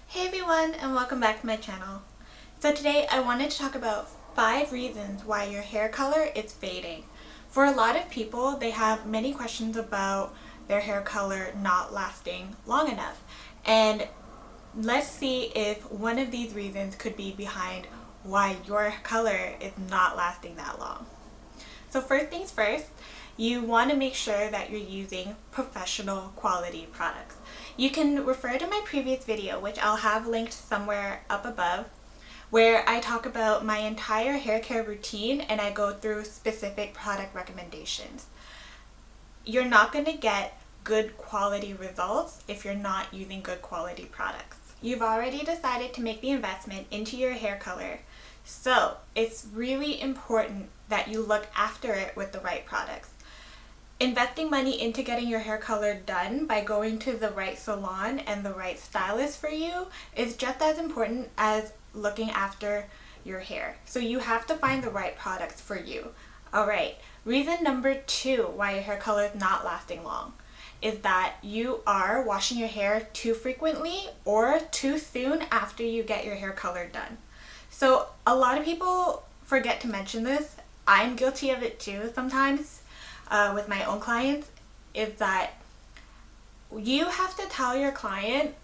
Hey everyone, and welcome back to my channel. So today I wanted to talk about 5 reasons why your hair color is fading. For a lot of people, they have many questions about their hair color not lasting long enough. And let's see if one of these reasons could be behind why your color is not lasting that long. So first things first, you want to make sure that you're using professional quality products. You can refer to my previous video, which I'll have linked somewhere up above, where I talk about my entire hair care routine and I go through specific product recommendations. You're not going to get good quality results if you're not using good quality products. You've already decided to make the investment into your hair color, so it's really important that you look after it with the right products. Investing money into getting your hair color done by going to the right salon and the right stylist for you is just as important as looking after your hair. So you have to find the right products for you. Alright, reason number 2 why your hair color is not lasting long is that you are washing your hair too frequently or too soon after you get your hair color done. So a lot of people forget to mention this. I'm guilty of it too sometimes. With my own clients, is that you have to tell your client,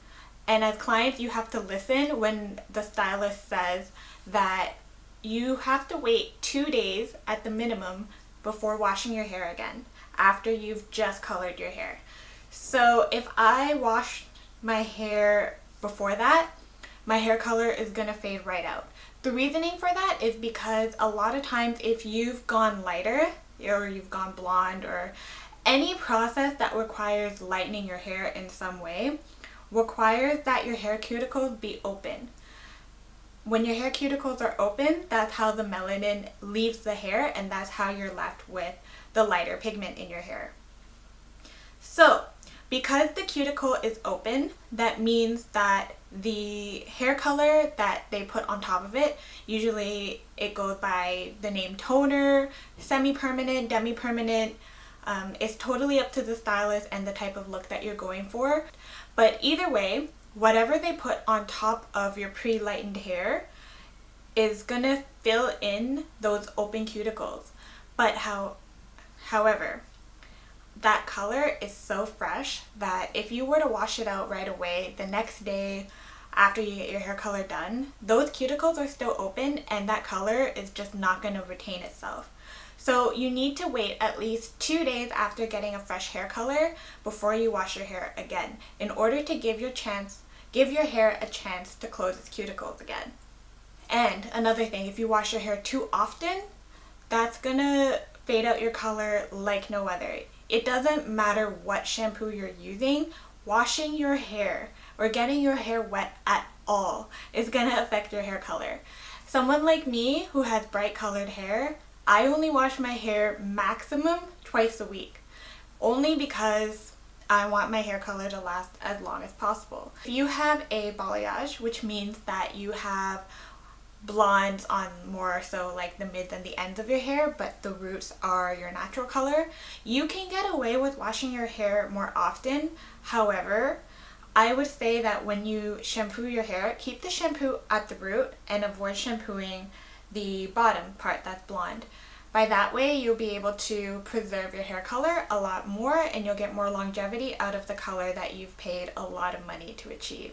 and as clients you have to listen when the stylist says that you have to wait 2 days at the minimum before washing your hair again after you've just colored your hair. So if I wash my hair before that, my hair color is gonna fade right out. The reasoning for that is because a lot of times if you've gone lighter or you've gone blonde or any process that requires lightening your hair in some way requires that your hair cuticles be open. When your hair cuticles are open, that's how the melanin leaves the hair and that's how you're left with the lighter pigment in your hair. So because the cuticle is open, that means that the hair color that they put on top of it, usually it goes by the name toner, semi-permanent, demi-permanent. It's totally up to the stylist and the type of look that you're going for. But either way, whatever they put on top of your pre-lightened hair is gonna fill in those open cuticles. But however, that color is so fresh that if you were to wash it out right away the next day after you get your hair color done, those cuticles are still open and that color is just not going to retain itself. So you need to wait at least 2 days after getting a fresh hair color before you wash your hair again in order to give your hair a chance to close its cuticles again. And another thing, if you wash your hair too often, that's gonna fade out your color like no other. It doesn't matter what shampoo you're using, washing your hair or getting your hair wet at all is gonna affect your hair color. Someone like me who has bright colored hair, I only wash my hair maximum twice a week, only because I want my hair color to last as long as possible. If you have a balayage, which means that you have blondes on more so like the mids and the ends of your hair, but the roots are your natural color, you can get away with washing your hair more often. However, I would say that when you shampoo your hair, keep the shampoo at the root and avoid shampooing the bottom part that's blonde. By that way, you'll be able to preserve your hair color a lot more and you'll get more longevity out of the color that you've paid a lot of money to achieve.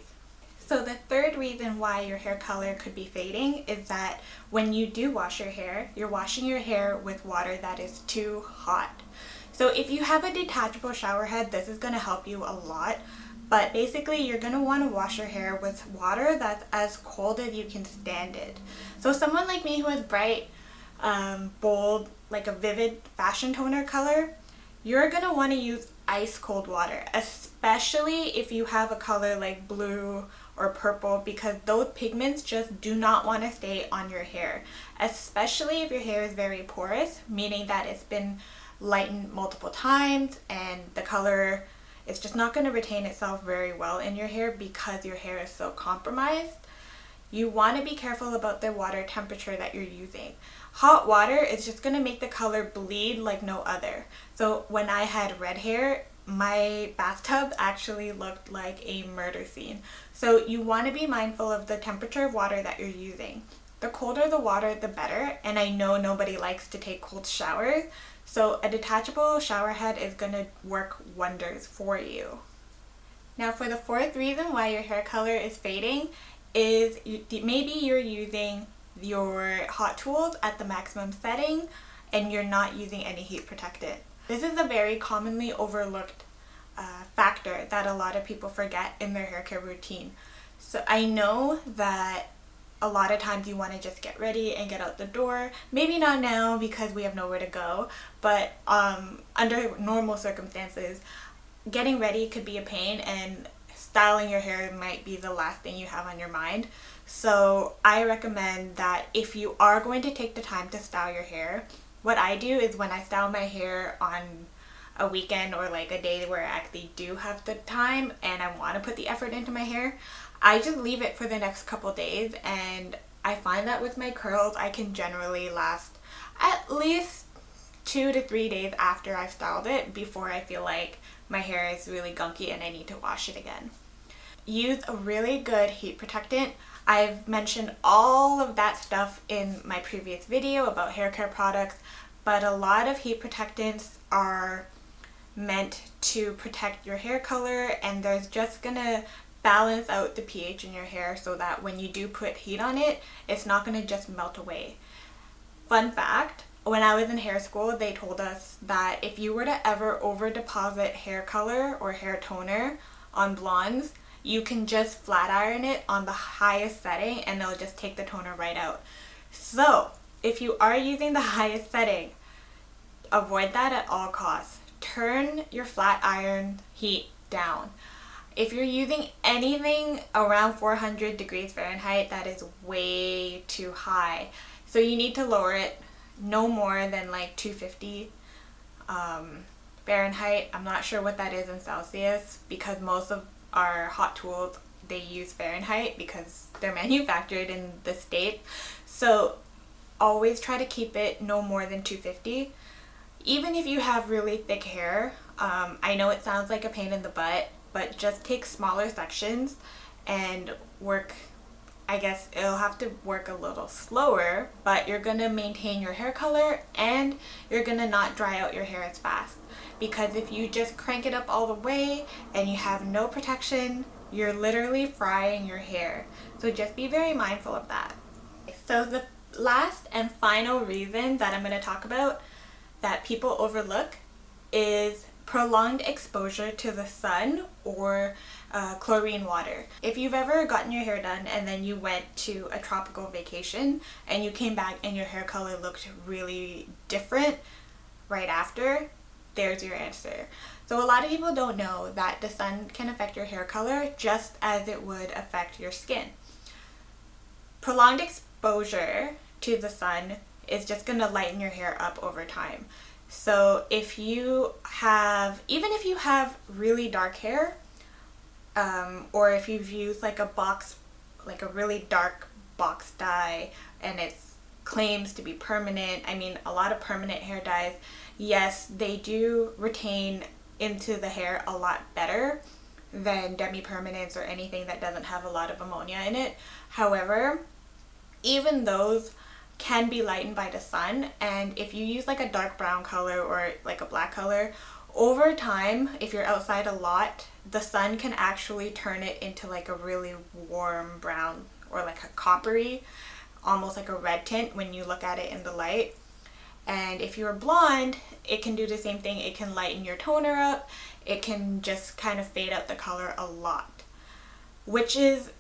So the third reason why your hair color could be fading is that when you do wash your hair, you're washing your hair with water that is too hot. So if you have a detachable shower head, this is going to help you a lot. But basically, you're going to want to wash your hair with water that's as cold as you can stand it. So someone like me who has bright, bold, like a vivid fashion toner color, you're going to want to use ice cold water, especially if you have a color like blue or purple, because those pigments just do not want to stay on your hair, especially if your hair is very porous, meaning that it's been lightened multiple times and the color is just not going to retain itself very well in your hair because your hair is so compromised. You want to be careful about the water temperature that you're using. Hot water is just going to make the color bleed like no other. So when I had red hair, my bathtub actually looked like a murder scene. So you want to be mindful of the temperature of water that you're using. The colder the water, the better, and I know nobody likes to take cold showers, so a detachable shower head is going to work wonders for you. Now for the fourth reason why your hair color is fading is maybe you're using your hot tools at the maximum setting and you're not using any heat protectant. This is a very commonly overlooked factor that a lot of people forget in their hair care routine. So I know that a lot of times you want to just get ready and get out the door. Maybe not now because we have nowhere to go, but under normal circumstances, getting ready could be a pain and styling your hair might be the last thing you have on your mind. So I recommend that if you are going to take the time to style your hair, what I do is when I style my hair on a weekend or like a day where I actually do have the time and I want to put the effort into my hair, I just leave it for the next couple days, and I find that with my curls I can generally last at least 2 to 3 days after I've styled it before I feel like my hair is really gunky and I need to wash it again. Use a really good heat protectant. I've mentioned all of that stuff in my previous video about hair care products, but a lot of heat protectants are meant to protect your hair color, and there's just gonna balance out the pH in your hair so that when you do put heat on it, it's not gonna just melt away. Fun fact, when I was in hair school, they told us that if you were to ever over deposit hair color or hair toner on blondes, you can just flat iron it on the highest setting and it'll just take the toner right out. So if you are using the highest setting, avoid that at all costs. Turn your flat iron heat down. If you're using anything around 400 degrees Fahrenheit, that is way too high. So you need to lower it no more than like 250 Fahrenheit. I'm not sure what that is in Celsius because most of our hot tools, they use Fahrenheit because they're manufactured in the States. So always try to keep it no more than 250. Even if you have really thick hair, I know it sounds like a pain in the butt, but just take smaller sections and work. I guess it'll have to work a little slower, but you're gonna maintain your hair color and you're gonna not dry out your hair as fast. Because if you just crank it up all the way and you have no protection, you're literally frying your hair. So just be very mindful of that. So the last and final reason that I'm gonna talk about that people overlook is prolonged exposure to the sun or chlorine water. If you've ever gotten your hair done and then you went to a tropical vacation and you came back and your hair color looked really different right after, there's your answer. So a lot of people don't know that the sun can affect your hair color just as it would affect your skin. Prolonged exposure to the sun is just going to lighten your hair up over time. So if you have, even if you have really dark hair, or if you've used like a really dark box dye and it claims to be permanent, I mean, a lot of permanent hair dyes, yes, they do retain into the hair a lot better than demi-permanents or anything that doesn't have a lot of ammonia in it. However, even those can be lightened by the sun, and if you use like a dark brown color or like a black color, over time, if you're outside a lot, the sun can actually turn it into like a really warm brown or like a coppery, almost like a red tint when you look at it in the light. And if you're blonde, it can do the same thing. It can lighten your toner up. It can just kind of fade out the color a lot, which is,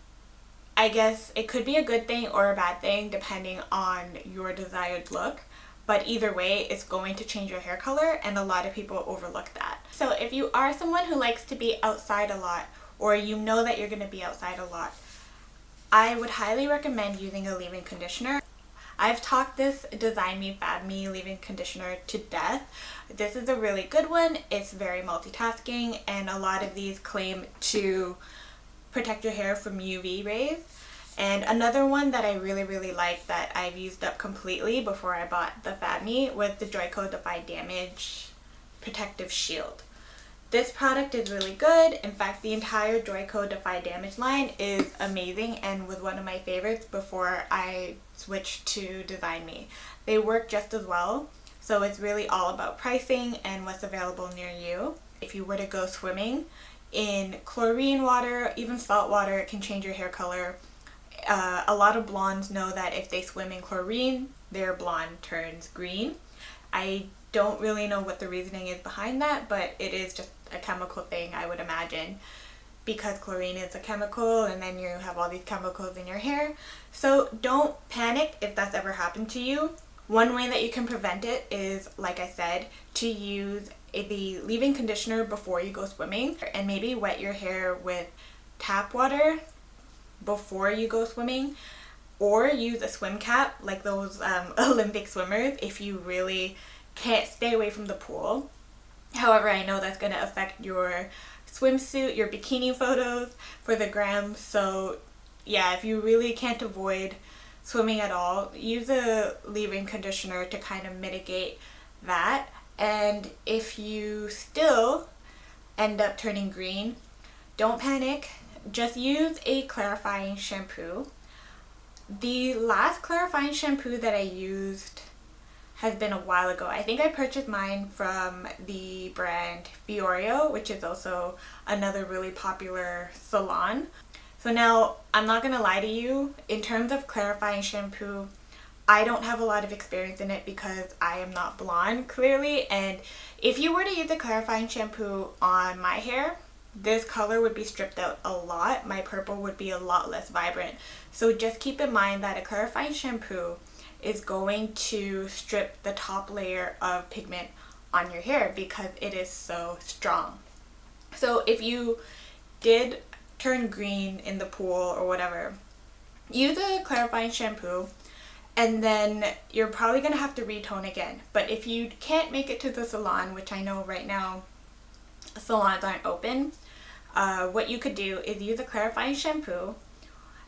I guess, it could be a good thing or a bad thing depending on your desired look. But either way, it's going to change your hair color, and a lot of people overlook that. So if you are someone who likes to be outside a lot, or you know that you're going to be outside a lot, I would highly recommend using a leave-in conditioner. I've talked this Design Me Fab Me leave-in conditioner to death. This is a really good one. It's very multitasking, and a lot of these claim to protect your hair from UV rays. And another one that I really like that I've used up completely before I bought the Fab Me was the Joico Defy Damage Protective Shield. This product is really good. In fact, the entire Joico Defy Damage line is amazing and was one of my favorites before I switched to Design Me. They work just as well, so it's really all about pricing and what's available near you. If you were to go swimming in chlorine water, even salt water, it can change your hair color. A lot of blondes know that if they swim in chlorine, their blonde turns green. I don't really know what the reasoning is behind that, but it is just a chemical thing, I would imagine, because chlorine is a chemical and then you have all these chemicals in your hair. So don't panic if that's ever happened to you. One way that you can prevent it is, like I said, to use the leave-in conditioner before you go swimming, and maybe wet your hair with tap water before you go swimming, or use a swim cap like those Olympic swimmers if you really can't stay away from the pool. However, I know that's going to affect your swimsuit, your bikini photos for the gram. So yeah, if you really can't avoid swimming at all, use a leave-in conditioner to kind of mitigate that. And if you still end up turning green, don't panic. Just use a clarifying shampoo. The last clarifying shampoo that I used has been a while ago. I think I purchased mine from the brand Fiorio, which is also another really popular salon. So now, I'm not gonna lie to you, in terms of clarifying shampoo, I don't have a lot of experience in it because I am not blonde, clearly, and if you were to use a clarifying shampoo on my hair, this color would be stripped out a lot. My purple would be a lot less vibrant. So just keep in mind that a clarifying shampoo is going to strip the top layer of pigment on your hair because it is so strong. So if you did turn green in the pool or whatever, use a clarifying shampoo and then you're probably going to have to retone again. But if you can't make it to the salon, which I know right now salons aren't open, what you could do is use a clarifying shampoo.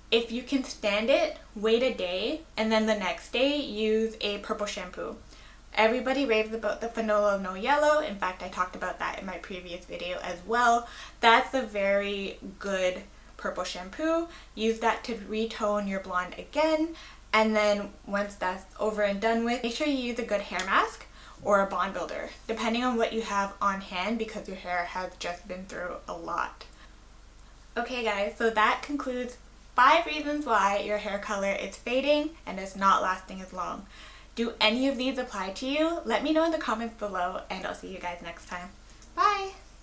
If you can stand it, wait a day, and then the next day use a purple shampoo. Everybody raves about the Fenolo No Yellow. In fact, I talked about that in my previous video as well. That's a very good purple shampoo. Use that to retone your blonde again, and then once that's over and done with, make sure you use a good hair mask or a bond builder, depending on what you have on hand because your hair has just been through a lot. Okay guys, so that concludes 5 reasons why your hair color is fading and is not lasting as long. Do any of these apply to you? Let me know in the comments below and I'll see you guys next time. Bye!